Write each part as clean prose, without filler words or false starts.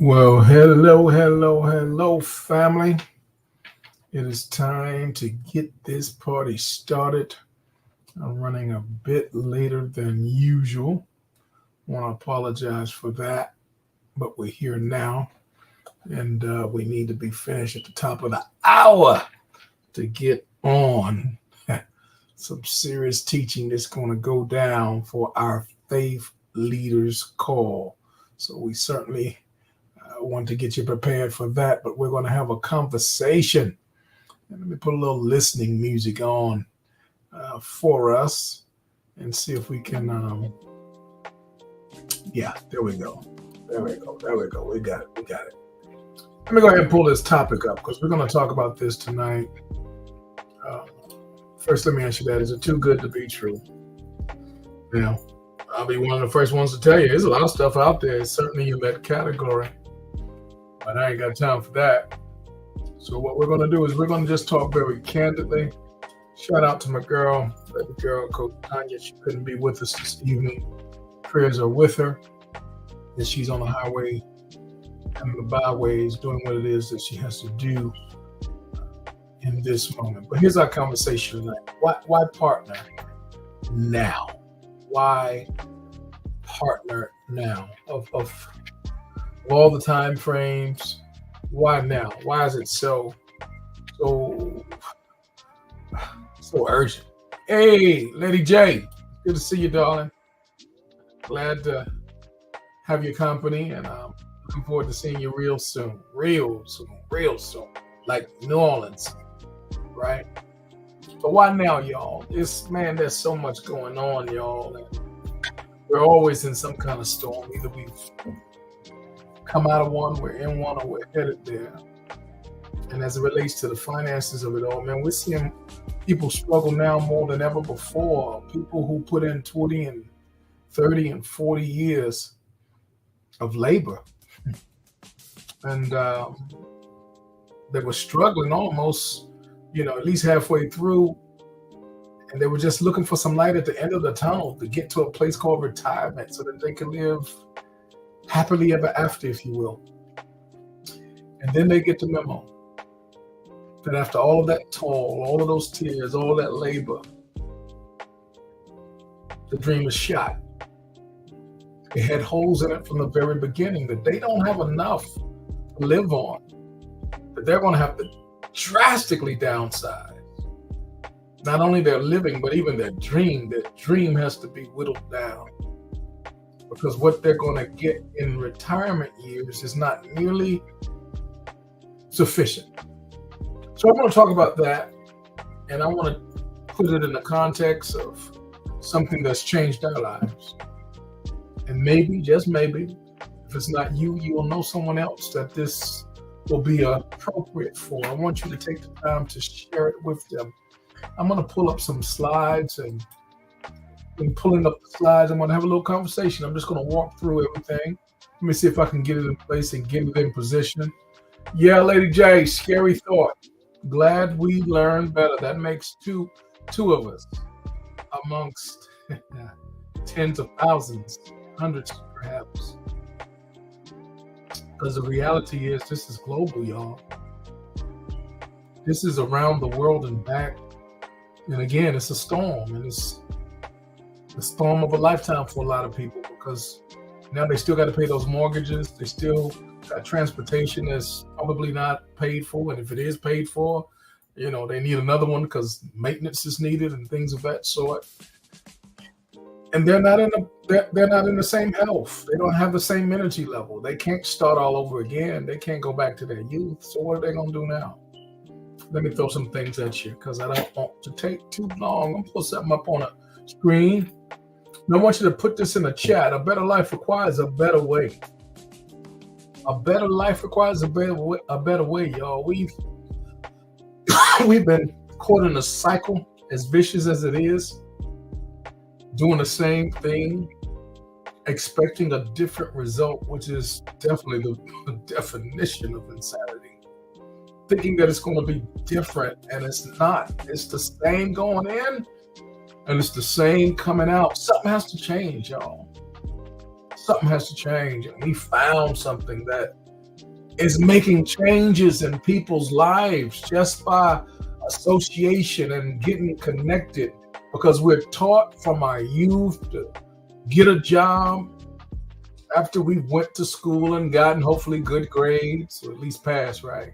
Well, hello, family. It is time to get this party started. I'm running a bit later than usual. Want to apologize for that, but we're here now, and we need to be finished at the top of the hour to get on some serious teaching that's going to go down for our faith leaders call. So we certainly want to get you prepared for that, but we're going to have a conversation. And let me put a little listening music on for us and see if we can. Yeah, there we go. We got it. Let me go ahead and pull this topic up because we're going to talk about this tonight. Uh, First, let me ask you that. Is it too good to be true? Now, I'll be one of the first ones to tell you there's a lot of stuff out there, certainly in that category. But I ain't got time for that. So what we're going to do is we're going to just talk very candidly. Shout out to my girl, baby girl, Coach Tanya. She couldn't be with us this evening. Prayers are with her as she's on the highway and the byways doing what it is that she has to do in this moment. But here's our conversation tonight. Why partner now? Why partner now? Of all the time frames, why now? Why is it so urgent? Hey, Lady J, good to see you, darling. Glad to have your company, and I'm looking forward to seeing you real soon. Like New Orleans, right? But why now, y'all? There's so much going on, y'all. And we're always in some kind of storm. Either we've come out of one, we're in one, or we're headed there. And as it relates to the finances of it all, man, we're seeing people struggle now more than ever before. People who put in 20 and 30 and 40 years of labor. And they were struggling almost, at least halfway through. And they were just looking for some light at the end of the tunnel to get to a place called retirement so that they could live happily ever after, if you will. And then they get the memo that after all of that toil, all of those tears, all that labor, the dream is shot. It had holes in it from the very beginning that they don't have enough to live on, that they're going to have to drastically downsize. Not only their living, but even their dream. Their dream has to be whittled down, because what they're going to get in retirement years is not nearly sufficient. So I want to talk about that, and I want to put it in the context of something that's changed our lives. And maybe, just maybe, if it's not you, you will know someone else that this will be appropriate for. I want you to take the time to share it with them. I'm going to pull up some slides, and in pulling up the slides, I'm going to have a little conversation. I'm just going to walk through everything. Let me see if I can get it in place and get it in position. Yeah, Lady J, scary thought. Glad we learned better. That makes two of us amongst tens of thousands, hundreds perhaps. Because the reality is this is global, y'all. This is around the world and back. And again, it's a storm, and it's the storm of a lifetime for a lot of people, because now they still got to pay those mortgages. They still got transportation that's probably not paid for. And if it is paid for, they need another one because maintenance is needed and things of that sort. And they're not in the same health. They don't have the same energy level. They can't start all over again. They can't go back to their youth. So what are they going to do now? Let me throw some things at you because I don't want to take too long. I'm going to put something up on a screen. And I want you to put this in the chat. A better life requires a better way. A better life requires a better way, y'all. We've been caught in a cycle, as vicious as it is, doing the same thing, expecting a different result, which is definitely the definition of insanity. Thinking that it's going to be different, and it's not. It's the same going in, and it's the same coming out. Something has to change, y'all. Something has to change. And we found something that is making changes in people's lives just by association and getting connected, because we're taught from our youth to get a job after we went to school and gotten hopefully good grades, or at least pass, right?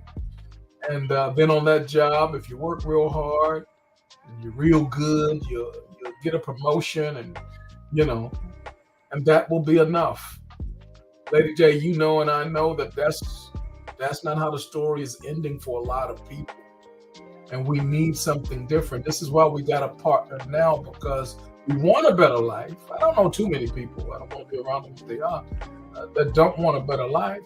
And then on that job, if you work real hard and you're real good, you'll get a promotion, and you know, and that will be enough. Lady J, you know, and I know that that's not how the story is ending for a lot of people, and we need something different. This is why we got a partner now, because we want a better life. I don't know too many people. I don't want to be around them if they are that don't want a better life.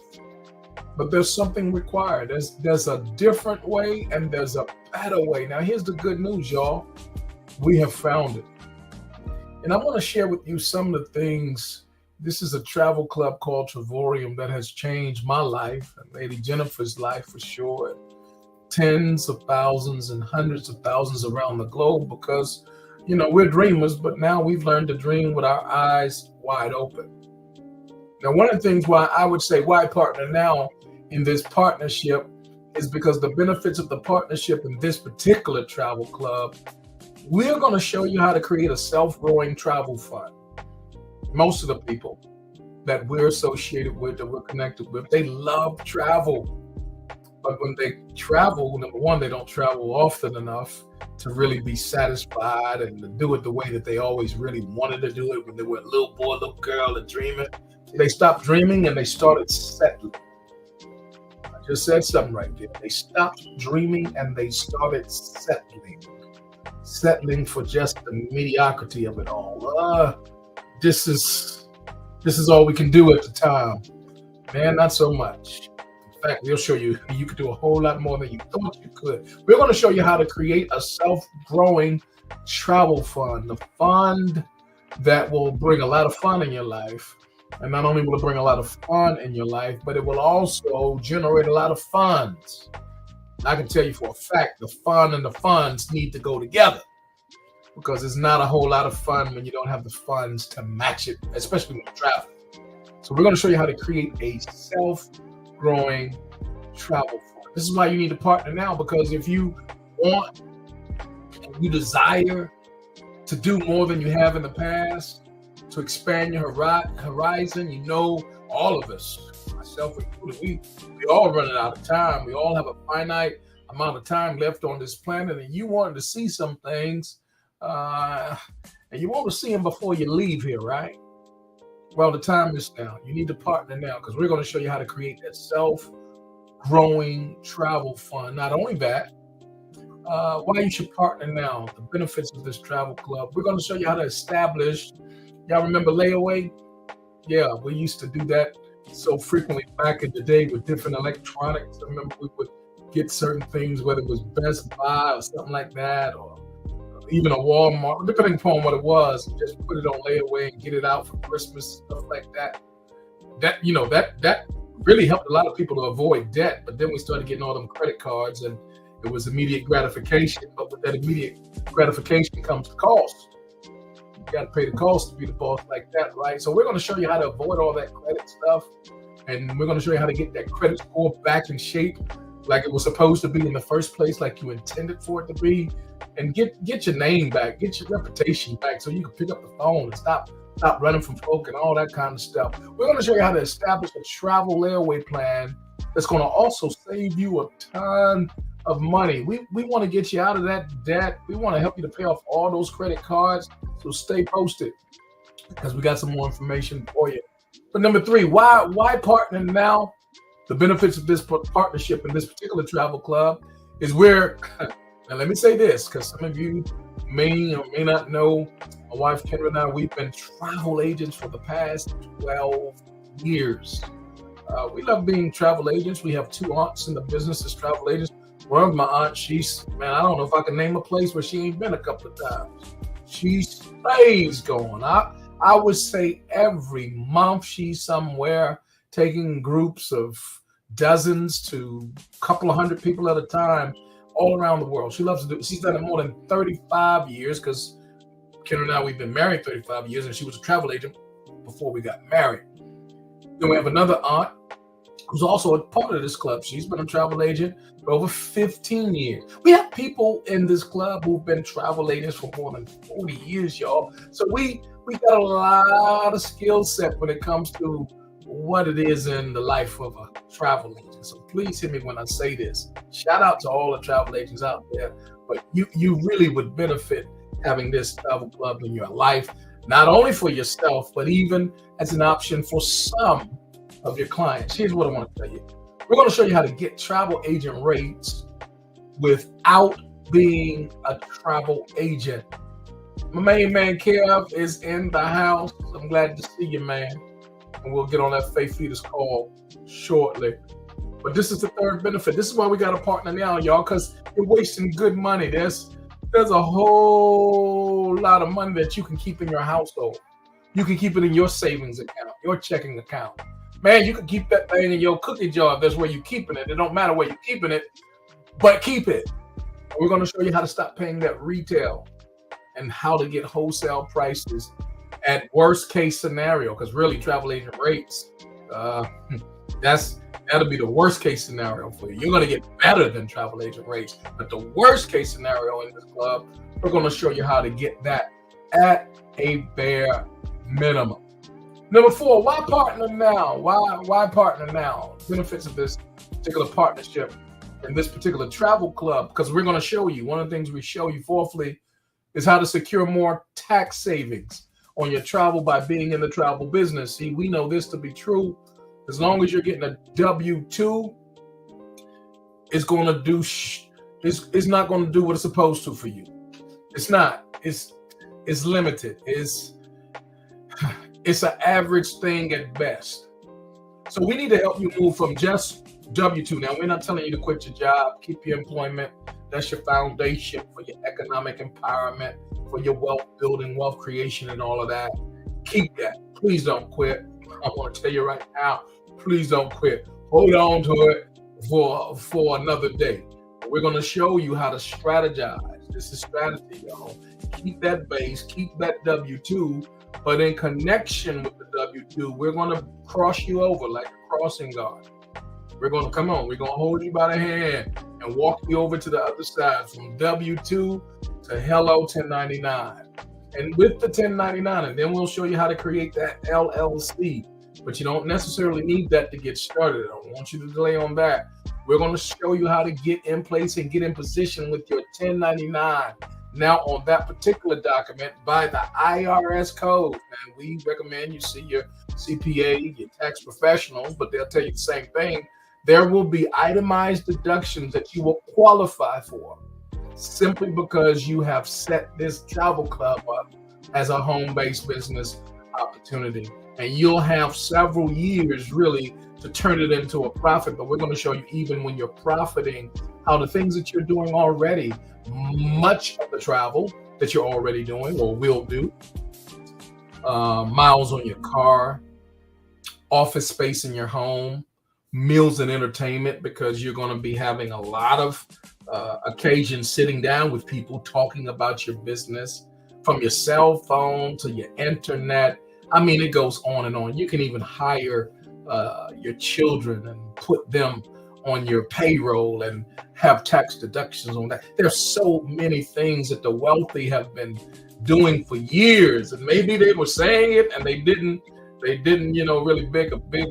But there's something required. There's a different way and there's a better way. Now, here's the good news, y'all. We have found it. And I want to share with you some of the things. This is a travel club called Travorium that has changed my life and Lady Jennifer's life for sure. Tens of thousands and hundreds of thousands around the globe, because, you know, we're dreamers, but now we've learned to dream with our eyes wide open. Now, one of the things why I would say why partner now in this partnership is because the benefits of the partnership in this particular travel club, we're going to show you how to create a self-growing travel fund. Most of the people that we're associated with, that we're connected with, they love travel. But when they travel, number one, they don't travel often enough to really be satisfied and to do it the way that they always really wanted to do it when they were a little boy, little girl, and dreaming. They stopped dreaming and they started settling. I just said something right there. They stopped dreaming and they started settling. Settling for just the mediocrity of it all. This is all we can do at the time. Man, not so much. In fact, we'll show you can do a whole lot more than you thought you could. We're going to show you how to create a self-growing travel fund, a fund that will bring a lot of fun in your life. And not only will it bring a lot of fun in your life, but it will also generate a lot of funds. And I can tell you for a fact, the fun and the funds need to go together, because it's not a whole lot of fun when you don't have the funds to match it, especially when you travel. So we're going to show you how to create a self-growing travel fund. This is why you need a partner now, because if you want and you desire to do more than you have in the past, to expand your horizon, you know, all of us, myself included, we all running out of time. We all have a finite amount of time left on this planet, and you wanted to see some things, and you want to see them before you leave here, right? Well, the time is now. You need to partner now, because we're going to show you how to create that self-growing travel fund. Not only that, why you should partner now, the benefits of this travel club. We're going to show you how to establish. Y'all remember layaway? Yeah, we used to do that so frequently back in the day with different electronics. I remember we would get certain things, whether it was Best Buy or something like that, or even a Walmart, depending upon what it was, just put it on layaway and get it out for Christmas, stuff like that. That really helped a lot of people to avoid debt. But then we started getting all them credit cards, and it was immediate gratification. But with that immediate gratification comes the cost. You got to pay the cost to be the boss like that, right? So we're going to show you how to avoid all that credit stuff, and we're going to show you how to get that credit score back in shape like it was supposed to be in the first place, like you intended for it to be, and get your name back, get your reputation back, so you can pick up the phone and stop running from folk and all that kind of stuff. We're going to show you how to establish a travel layaway plan that's going to also save you a ton of money. We want to get you out of that debt. We want to help you to pay off all those credit cards. So stay posted, because we got some more information for you. But number 3, why partner now? The benefits of this partnership in this particular travel club is where, now let me say this, because some of you may or may not know, my wife Kendra and I, we've been travel agents for the past 12 years. We love being travel agents. We have 2 aunts in the business as travel agents. One of my aunts, I don't know if I can name a place where she ain't been a couple of times. She stays going. I would say every month she's somewhere, taking groups of dozens to a couple of hundred people at a time all around the world. She loves to do it. She's done it more than 35 years, because Kendra and I, we've been married 35 years, and she was a travel agent before we got married. Then we have another aunt. who's also a part of this club. She's been a travel agent for over 15 years. We have people in this club who've been travel agents for more than 40 years, y'all. So we got a lot of skill set when it comes to what it is in the life of a travel agent. So please hear me when I say this. Shout out to all the travel agents out there, but you really would benefit having this travel club in your life, not only for yourself, but even as an option for some of your clients. Here's what I want to tell you. We're going to show you how to get travel agent rates without being a travel agent. My main man, Kev, is in the house. I'm glad to see you, man. And we'll get on that Faith Leaders call shortly. But this is the third benefit. This is why we got a partner now, y'all, because you're wasting good money. There's a whole lot of money that you can keep in your household. You can keep it in your savings account, your checking account. Man, you can keep that thing in your cookie jar. That's where you're keeping it. It don't matter where you're keeping it, but keep it. We're going to show you how to stop paying that retail and how to get wholesale prices at worst case scenario. Because really, travel agent rates, that'll be the worst case scenario for you. You're going to get better than travel agent rates, but the worst case scenario in this club, we're going to show you how to get that at a bare minimum. Number 4, why partner now? Why partner now? Benefits of this particular partnership in this particular travel club, because we're going to show you, one of the things we show you, fourthly, is how to secure more tax savings on your travel by being in the travel business. See, we know this to be true. As long as you're getting a W-2, it's going to do, it's not going to do what it's supposed to for you. It's not. It's limited. It's an average thing at best. So we need to help you move from just W-2. Now, we're not telling you to quit your job, keep your employment. That's your foundation for your economic empowerment, for your wealth building, wealth creation, and all of that. Keep that. Please don't quit. I want to tell you right now, please don't quit. Hold on to it for another day. We're going to show you how to strategize. This is strategy, y'all. Keep that base, keep that W-2, but in connection with the W-2, we're going to cross you over like a crossing guard. We're going to we're going to hold you by the hand and walk you over to the other side from W-2 to hello 1099. And with the 1099, and then we'll show you how to create that LLC. But you don't necessarily need that to get started. I don't want you to delay on that. We're going to show you how to get in place and get in position with your 1099. Now, on that particular document, by the IRS code, and we recommend you see your CPA, your tax professionals, but they'll tell you the same thing. There will be itemized deductions that you will qualify for simply because you have set this travel club up as a home-based business opportunity. And you'll have several years really to turn it into a profit. But we're going to show you, even when you're profiting, how the things that you're doing already, much of the travel that you're already doing or will do, miles on your car, office space in your home, meals and entertainment, because you're going to be having a lot of occasions sitting down with people talking about your business, from your cell phone to your internet. I mean, it goes on and on. You can even hire your children and put them on your payroll and have tax deductions on that. There's so many things that the wealthy have been doing for years, and maybe they were saying it and they didn't, really make a big,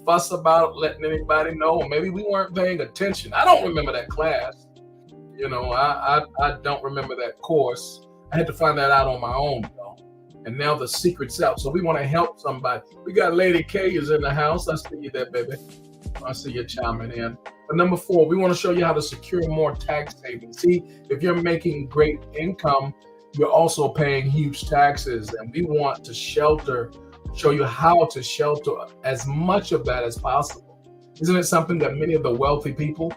fuss about letting anybody know. Or maybe we weren't paying attention. I don't remember that class. I don't remember that course. I had to find that out on my own, though. And now the secret's out. So we want to help somebody. We got Lady K is in the house. I see you there, baby. I see you chiming in. But number 4, we want to show you how to secure more tax savings. See, if you're making great income, you're also paying huge taxes. And we want to show you how to shelter as much of that as possible. Isn't it something that many of the wealthy people,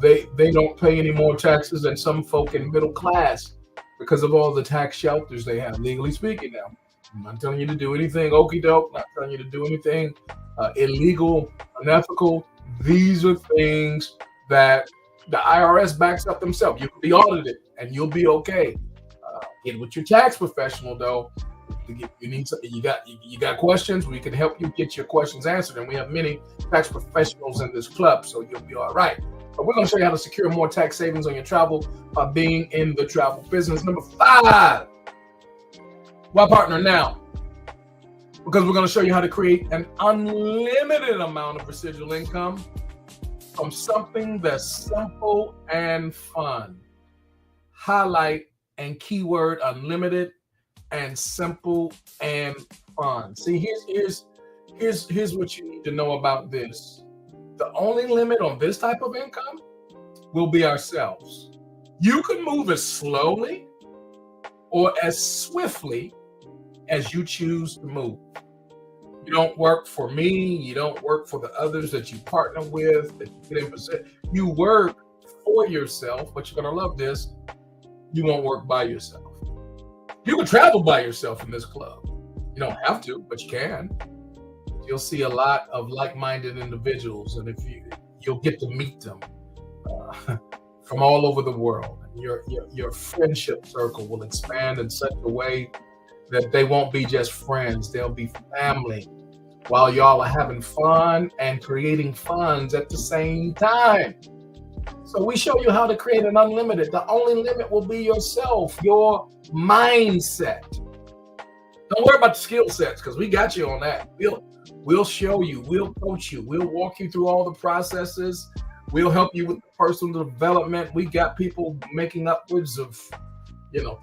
they don't pay any more taxes than some folk in middle class because of all the tax shelters they have, legally speaking. Now, I'm not telling you to do anything okey doke, not telling you to do anything illegal, unethical. These are things that the IRS backs up themselves. You can be audited and you'll be okay. Get with your tax professional, though. You need something. You got questions. We can help you get your questions answered, and we have many tax professionals in this club, so you'll be all right. But we're going to show you how to secure more tax savings on your travel by being in the travel business. Number 5, why partner now? Because we're going to show you how to create an unlimited amount of residual income from something that's simple and fun. Highlight and keyword unlimited and simple and fun. See, here's what you need to know about this. The only limit on this type of income will be ourselves. You can move as slowly or as swiftly as you choose to move. You don't work for me. You don't work for the others that you partner with, that you get in position. You work for yourself, but you're going to love this. You won't work by yourself. You can travel by yourself in this club. You don't have to, but you can. You'll see a lot of like-minded individuals, and you'll get to meet them from all over the world. Your friendship circle will expand in such a way that they won't be just friends. They'll be family while y'all are having fun and creating funds at the same time. So we show you how to create an unlimited. The only limit will be yourself, your mindset. Don't worry about the skill sets, because we got you on that. We'll show you, we'll coach you, we'll walk you through all the processes. We'll help you with personal development. We got people making upwards of,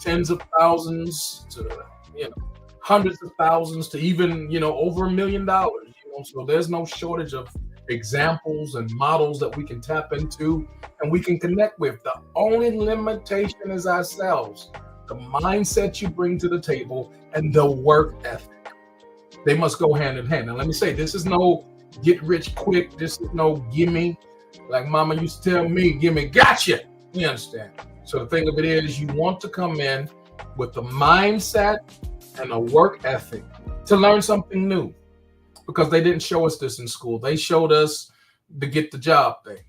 tens of thousands to, hundreds of thousands to even, over $1 million. So there's no shortage of examples and models that we can tap into and we can connect with. The only limitation is ourselves, the mindset you bring to the table and the work ethic. They must go hand in hand. And let me say, this is no get rich quick. This is no gimme. Like mama used to tell me, gimme, gotcha. You understand? So the thing of it is, you want to come in with the mindset and a work ethic to learn something new, because they didn't show us this in school. They showed us the get the job thing.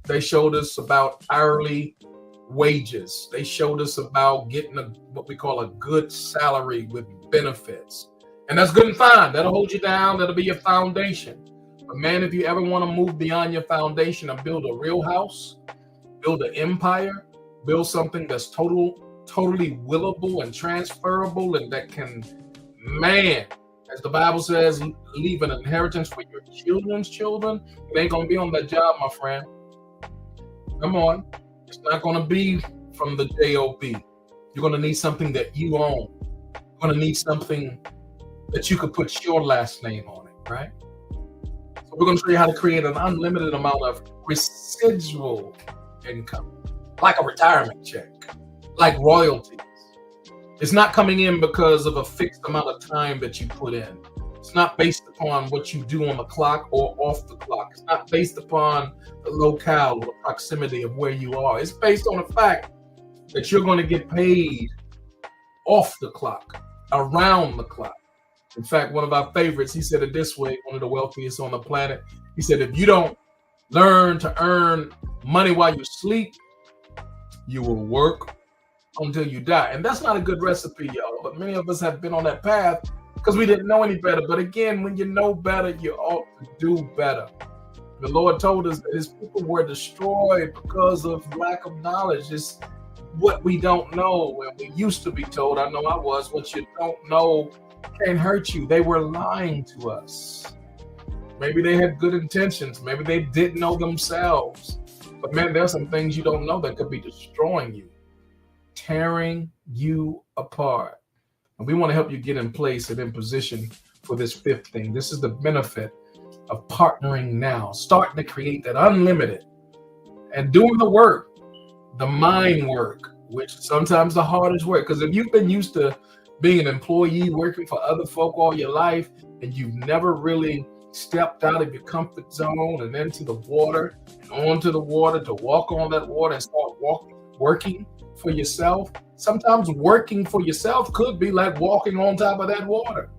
They showed us about hourly wages. They showed us about getting what we call a good salary with benefits. And that's good and fine. That'll hold you down. That'll be your foundation. But man, if you ever want to move beyond your foundation and build a real house, build an empire, build something that's totally willable and transferable, and that can, man, as the Bible says, leave an inheritance for your children's children. It ain't going to be on that job, my friend. Come on. It's not going to be from the job. You're going to need something that you own. You're going to need something that you could put your last name on it, right? So we're going to show you how to create an unlimited amount of residual income, like a retirement check, like royalties. It's not coming in because of a fixed amount of time that you put in. It's not based upon what you do on the clock or off the clock. It's not based upon the locale or the proximity of where you are. It's based on the fact that you're going to get paid off the clock, around the clock. In fact, one of our favorites, he said it this way, one of the wealthiest on the planet. He said, if you don't learn to earn money while you sleep, you will work until you die. And that's not a good recipe, y'all. But many of us have been on that path because we didn't know any better. But again, when you know better, you ought to do better. The Lord told us that his people were destroyed because of lack of knowledge. It's what we don't know. And we used to be told, I know I was, what you don't know can't hurt you. They were lying to us. Maybe they had good intentions. Maybe they didn't know themselves. But man, there's some things you don't know that could be destroying you, tearing you apart. And we want to help you get in place and in position for this fifth thing. This is the benefit of partnering now, starting to create that unlimited and doing the work, the mind work, which sometimes the hardest work. Because if you've been used to being an employee working for other folk all your life, and you've never really stepped out of your comfort zone and into the water and onto the water to walk on that water and start working for yourself. Sometimes working for yourself could be like walking on top of that water.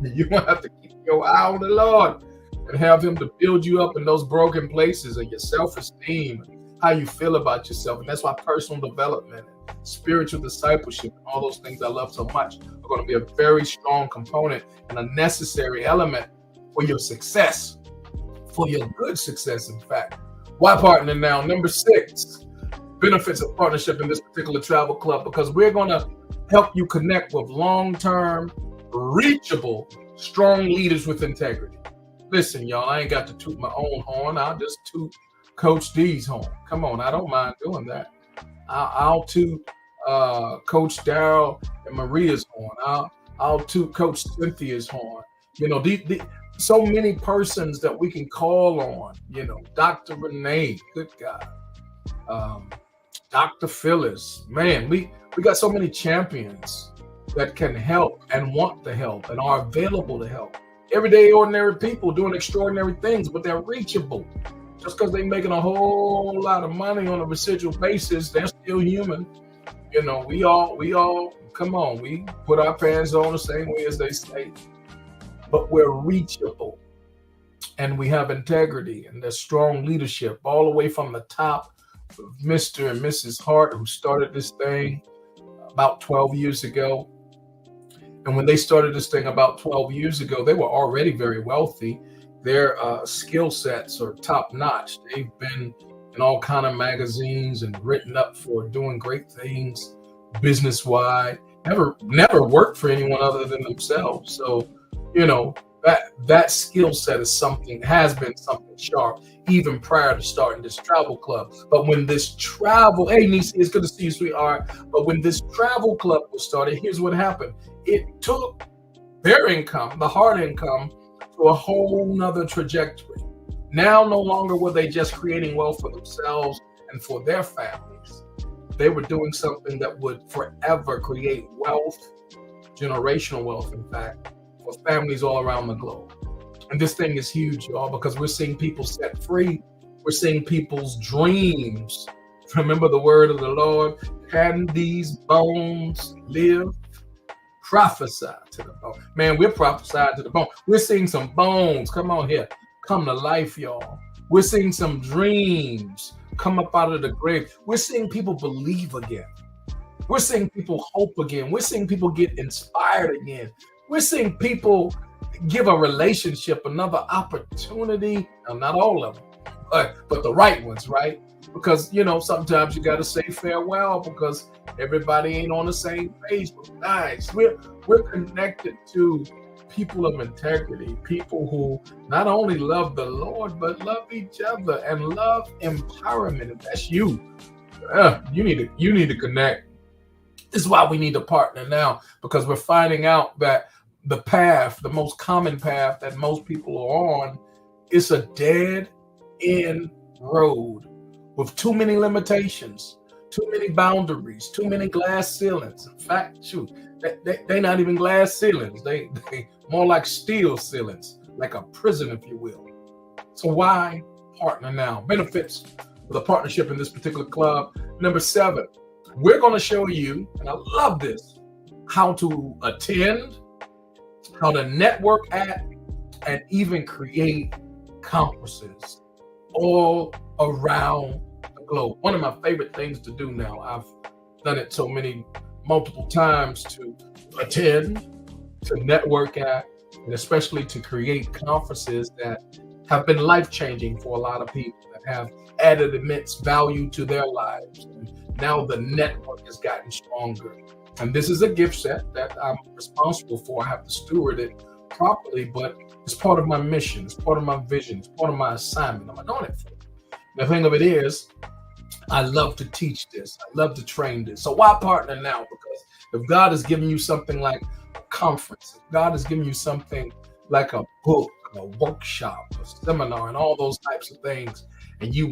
You have to keep your eye on the Lord and have him to build you up in those broken places of your self-esteem, how you feel about yourself. And that's why personal development, spiritual discipleship, and all those things I love so much are going to be a very strong component and a necessary element for your success, for your good success, in fact. Why partner now? Number 6, benefits of partnership in this particular travel club, because we're going to help you connect with long-term, reachable, strong leaders with integrity. Listen, y'all, I ain't got to toot my own horn. I'll just toot Coach D's horn. Come on, I don't mind doing that. I'll toot Coach Daryl and Maria's horn. I'll toot Coach Cynthia's horn. You know, so many persons that we can call on. You know, Dr. Renee, good God. Dr. Phyllis, man, we got so many champions that can help and want to help and are available to help. Everyday ordinary people doing extraordinary things, but they're reachable. Just because they're making a whole lot of money on a residual basis, they're still human. You know, we all, come on, we put our pants on the same way as they say, but we're reachable and we have integrity and there's strong leadership all the way from the top. Mr. and Mrs. Hart, who started this thing about 12 years ago. And when they started this thing about 12 years ago, they were already very wealthy. Their skill sets are top notch. They've been in all kind of magazines and written up for doing great things business wide. Never worked for anyone other than themselves. So, you know, that skill set has been something sharp even prior to starting this travel club. But when this hey Nisi, it's good to see you, sweetheart. But when this travel club was started, here's what happened. It took their income, the Hart income, to a whole nother trajectory. Now, no longer were they just creating wealth for themselves and for their families. They were doing something that would forever create wealth, generational wealth, in fact, for families all around the globe. And this thing is huge, y'all, because we're seeing people set free. We're seeing people's dreams. Remember the word of the Lord, can these bones live? Prophesy to the bone. Man, we're prophesying to the bone. We're seeing some bones, come on here, come to life, y'all. We're seeing some dreams come up out of the grave. We're seeing people believe again. We're seeing people hope again. We're seeing people get inspired again. We're seeing people give a relationship another opportunity. Now, not all of them, but the right ones, right? Because, you know, sometimes you got to say farewell because everybody ain't on the same page. But guys, we're connected to people of integrity, people who not only love the Lord, but love each other and love empowerment. If that's you, you need to connect. This is why we need to partner now, because we're finding out that the most common path that most people are on is a dead end road with too many limitations, too many boundaries, too many glass ceilings. In fact, shoot, they're not even glass ceilings. They more like steel ceilings, like a prison, if you will. So why partner now? Benefits of the partnership in this particular club. Number 7, we're going to show you, and I love this, how to attend, how to network at, and even create conferences all around the globe. One of my favorite things to do now, I've done it multiple times, to attend, to network at, and especially to create conferences that have been life-changing for a lot of people, that have added immense value to their lives. And now the network has gotten stronger. And this is a gift set that I'm responsible for. I have to steward it properly, but it's part of my mission. It's part of my vision. It's part of my assignment. I'm doing it for it. The thing of it is, I love to teach this. I love to train this. So why partner now? Because if God has given you something like a conference, if God has given you something like a book, a workshop, a seminar, and all those types of things, and you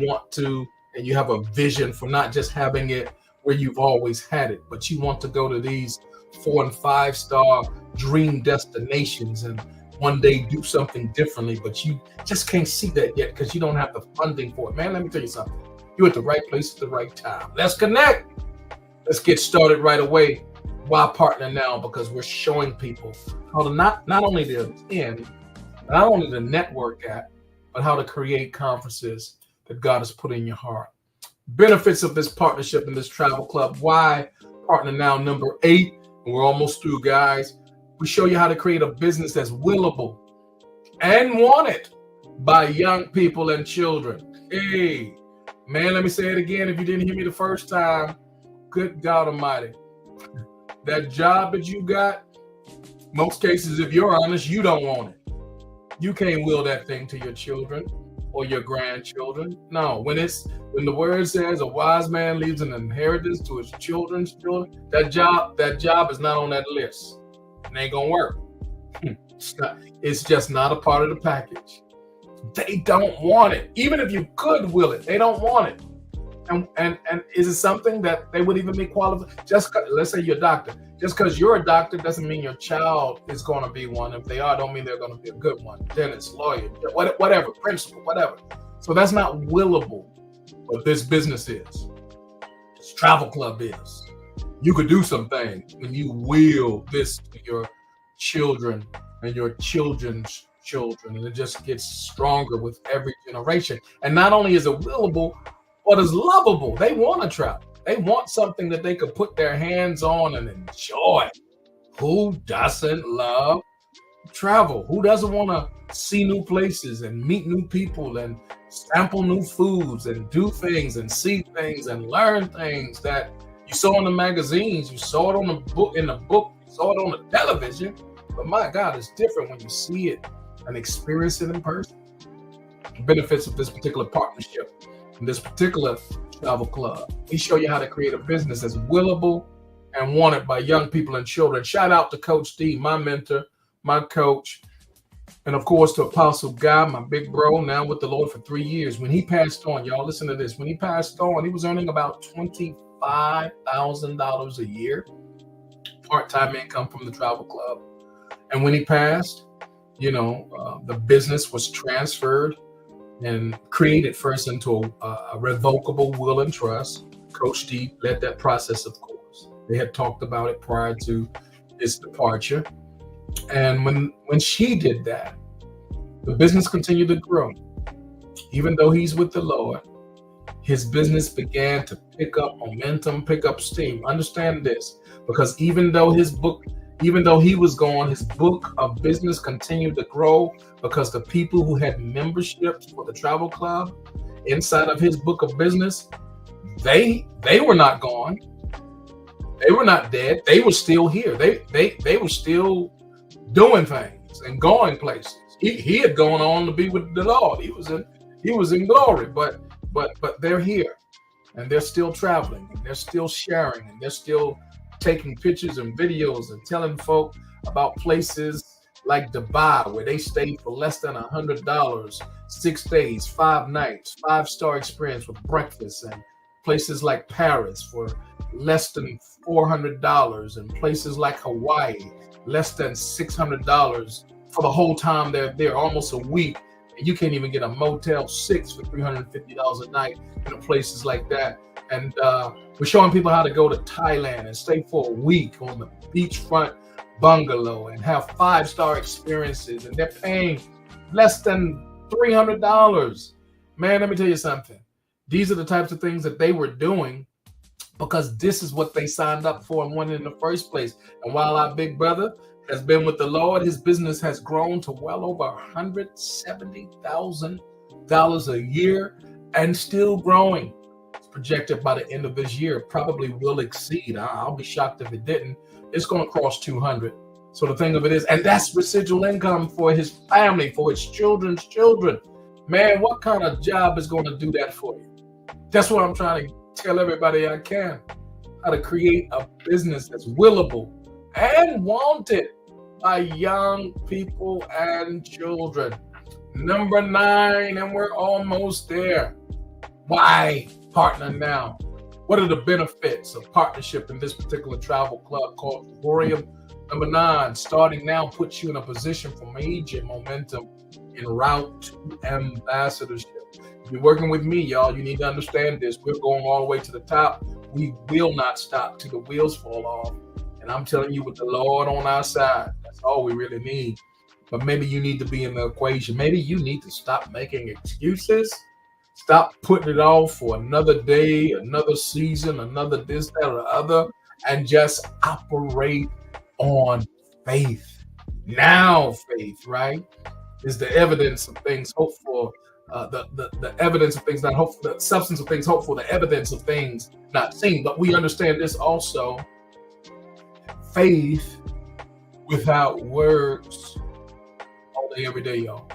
have a vision for not just having it where you've always had it, but you want to go to these 4 and 5 star dream destinations and one day do something differently, but you just can't see that yet because you don't have the funding for it. Man, let me tell you something. You're at the right place at the right time. Let's connect. Let's get started right away. Why partner now? Because we're showing people how to not only to attend, not only to network at, but how to create conferences that God has put in your heart. Benefits of this partnership in this travel club. Why partner now? Number 8, and we're almost through, guys. We show you how to create a business that's willable and wanted by young people and children. Hey, man, let me say it again if you didn't hear me the first time. Good God Almighty. That job that you got, most cases, if you're honest, you don't want it. You can't will that thing to your children or your grandchildren. No, when the word says a wise man leaves an inheritance to his children's children, that job is not on that list. It ain't gonna work. It's just not a part of the package. They don't want it. Even if you could will it, they don't want it. And is it something that they would even be qualified? Let's say you're a doctor. Just because you're a doctor doesn't mean your child is going to be one. If they are, don't mean they're going to be a good one. Dentist, lawyer, whatever, principal, whatever. So that's not willable. But this business is. This travel club is. You could do some things when you will this to your children and your children's children, and it just gets stronger with every generation. And not only is it willable, but it's lovable. They want to travel. They want something that they could put their hands on and enjoy. Who doesn't love travel? Who doesn't want to see new places and meet new people and sample new foods and do things and see things and learn things that you saw in the magazines, you saw it on the book, you saw it on the television. But my God, it's different when you see it and experience it in person. The benefits of this particular partnership, in this particular travel club, we show you how to create a business that's willable and wanted by young people and children. Shout out to Coach D, my mentor, my coach, and of course to Apostle Guy, my big bro, now with the Lord for 3 years. When he passed on, y'all listen to this. When he passed on, he was earning about $25,000 a year, part-time income from the travel club. And when he passed, the business was transferred and created first into a revocable will and trust. Coach D led that process, of course. They had talked about it prior to his departure. And when she did that, the business continued to grow. Even though he's with the Lord, his business began to pick up momentum, pick up steam. Understand this, because even though he was gone, his book of business continued to grow, because the people who had memberships for the travel club inside of his book of business, they were not gone. They were not dead. They were still here. They were still doing things and going places. He had gone on to be with the Lord. He was in glory, but they're here and they're still traveling and they're still sharing and they're still taking pictures and videos and telling folk about places like Dubai, where they stayed for less than $100, 6 days, 5 nights, 5-star experience with breakfast, and places like Paris for less than $400, and places like Hawaii, less than $600 for the whole time they're there, almost a week. And you can't even get a Motel 6 for $350 a night in places like that. And we're showing people how to go to Thailand and stay for a week on the beachfront bungalow and have 5-star experiences, and they're paying less than $300. Man, let me tell you something. These are the types of things that they were doing because this is what they signed up for and wanted in the first place. And while our big brother has been with the Lord, his business has grown to well over $170,000 a year and still growing. It's projected by the end of this year, probably will exceed. I'll be shocked if it didn't. It's going to cross 200. So the thing of it is, and that's residual income for his family, for his children's children. Man, what kind of job is going to do that for you? That's what I'm trying to tell everybody I can. How to create a business that's willable and wanted by young people and children. Number 9, and we're almost there. Why partner now? What are the benefits of partnership in this particular travel club called Emporium? Number 9, starting now puts you in a position for major momentum en route to ambassadorship. If you're working with me, y'all, you need to understand this. We're going all the way to the top. We will not stop till the wheels fall off. And I'm telling you, with the Lord on our side, that's all we really need. But maybe you need to be in the equation. Maybe you need to stop making excuses Stop putting it off for another day, another season, another this, that, or the other, and just operate on faith. Now, faith, right, is the evidence of things hoped for. The evidence of things not hoped for, the substance of things hoped for, the evidence of things not seen. But we understand this also: faith without works all day, every day, y'all,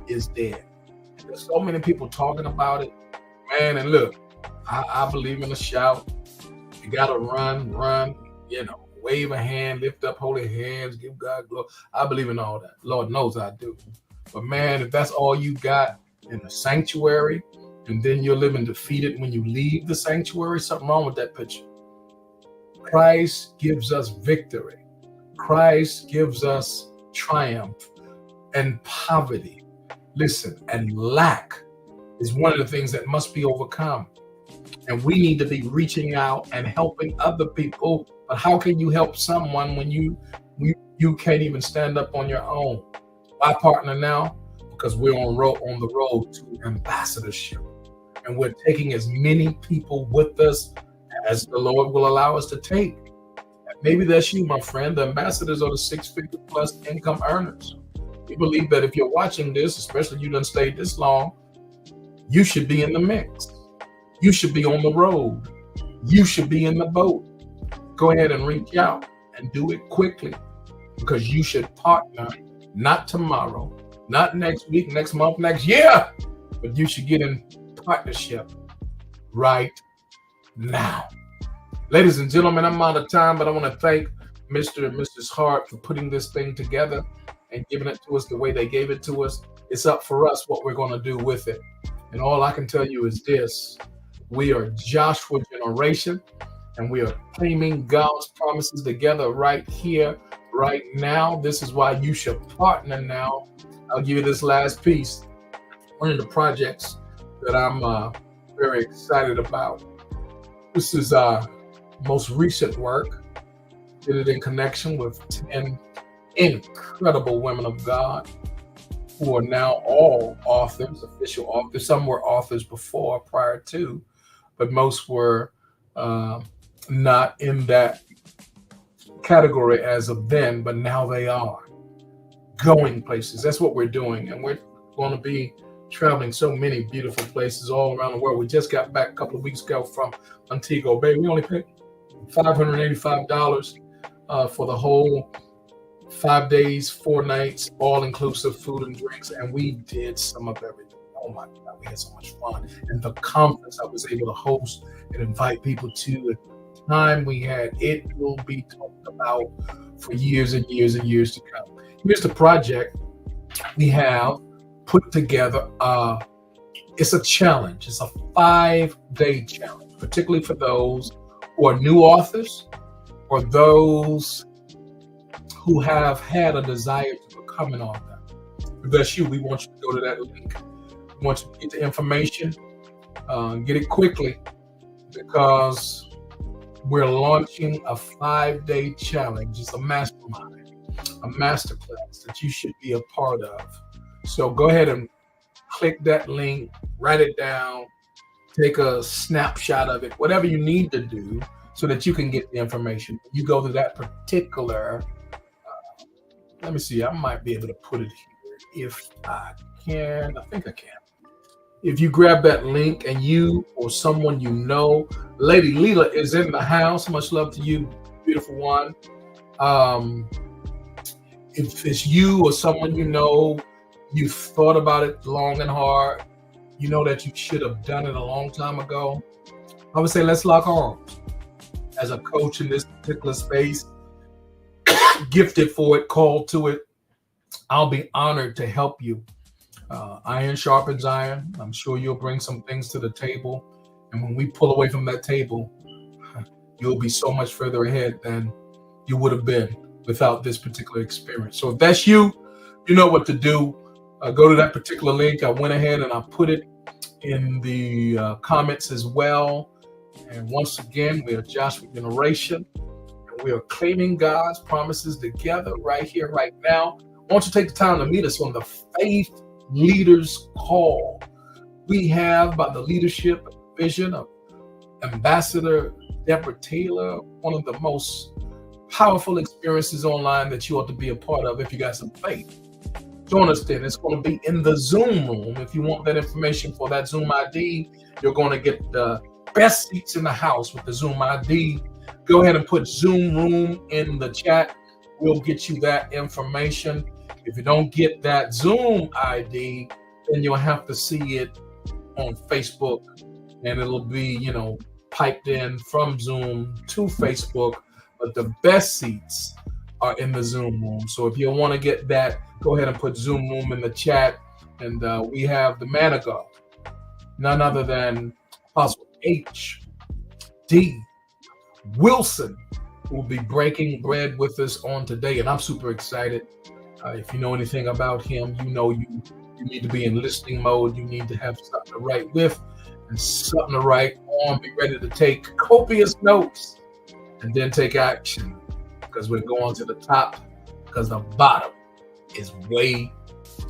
is dead. There's so many people talking about it, man. And look, I believe in a shout. You gotta run, wave a hand, lift up holy hands, give God glory. I believe in all that. Lord knows I do. But man, if that's all you got in the sanctuary, and then you're living defeated when you leave the sanctuary, something wrong with that picture. Christ gives us victory. Christ gives us triumph and poverty. Listen, and lack is one of the things that must be overcome. And we need to be reaching out and helping other people. But how can you help someone when you can't even stand up on your own? Why partner now? Because we're on the road to ambassadorship. And we're taking as many people with us as the Lord will allow us to take. And maybe that's you, my friend. The ambassadors are the 6-figure plus income earners. We believe that if you're watching this, especially you done stayed this long, you should be in the mix. You should be on the road. You should be in the boat. Go ahead and reach out and do it quickly, because you should partner not tomorrow, not next week, next month, next year, but you should get in partnership right now. Ladies and gentlemen, I'm out of time, but I want to thank Mr. and Mrs. Hart for putting this thing together and giving it to us the way they gave it to us. It's up for us what we're going to do with it. And all I can tell you is this: we are Joshua Generation, and we are claiming God's promises together right here, right now. This is why you should partner now. I'll give you this last piece. One of the projects that I'm very excited about. This is our most recent work. Did it in connection with 10 incredible women of God who are now all authors, official authors. Some were authors before, prior to, but most were not in that category as of then, but now they are going places. That's what we're doing. And we're going to be traveling so many beautiful places all around the world. We just got back a couple of weeks ago from Montego Bay. We only paid $585 for the whole 5 days, 4 nights, all-inclusive food and drinks, and we did some of everything. Oh my God, we had so much fun. And the conference I was able to host and invite people to, at the time we had, it will be talked about for years and years and years to come. Here's the project we have put together. It's a challenge. It's a 5-day challenge, particularly for those who are new authors or those who have had a desire to become an author. If that's you, we want you to go to that link. We want you to get the information, get it quickly, because we're launching a 5-day challenge. It's a mastermind, a masterclass that you should be a part of. So go ahead and click that link, write it down, take a snapshot of it, whatever you need to do so that you can get the information. You go to that particular, let me see, I might be able to put it here if I can. I think I can. If you grab that link and you or someone you know, Lady Leela is in the house. Much love to you, beautiful one. If it's you or someone you know, you've thought about it long and hard, you know that you should have done it a long time ago, I would say let's lock arms. As a coach in this particular space, gifted for it, called to it, I'll be honored to help you. Iron sharpens iron. I'm sure you'll bring some things to the table. And when we pull away from that table, you'll be so much further ahead than you would have been without this particular experience. So if that's you, you know what to do. Go to that particular link. I went ahead and I put it in the comments as well. And once again, we are Joshua Generation, and we are claiming God's promises together right here, right now. I want you to take the time to meet us on the Faith Leaders Call. we have by the leadership and vision of Ambassador Deborah Taylor, one of the most powerful experiences online that you ought to be a part of if you got some faith. Join us then. It's going to be in the Zoom room. If you want that information for that Zoom ID, you're going to get the best seats in the house with the Zoom ID. Go ahead and put Zoom room in the chat. We'll get you that information. If you don't get that Zoom ID, then you'll have to see it on Facebook, and it'll be, piped in from Zoom to Facebook. But the best seats are in the Zoom room. So if you want to get that, go ahead and put Zoom room in the chat. And we have the man of God, none other than Apostle H.D. Wilson, who will be breaking bread with us on today. And I'm super excited. If you know anything about him, you need to be in listening mode. You need to have something to write with and something to write on. Be ready to take copious notes and then take action, because we're going to the top, because the bottom is way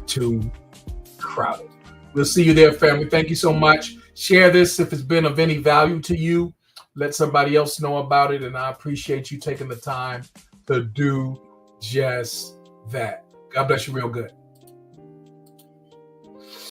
too crowded. We'll see you there, family. Thank you so much. Share this if it's been of any value to you. Let somebody else know about it, and I appreciate you taking the time to do just that. God bless you real good.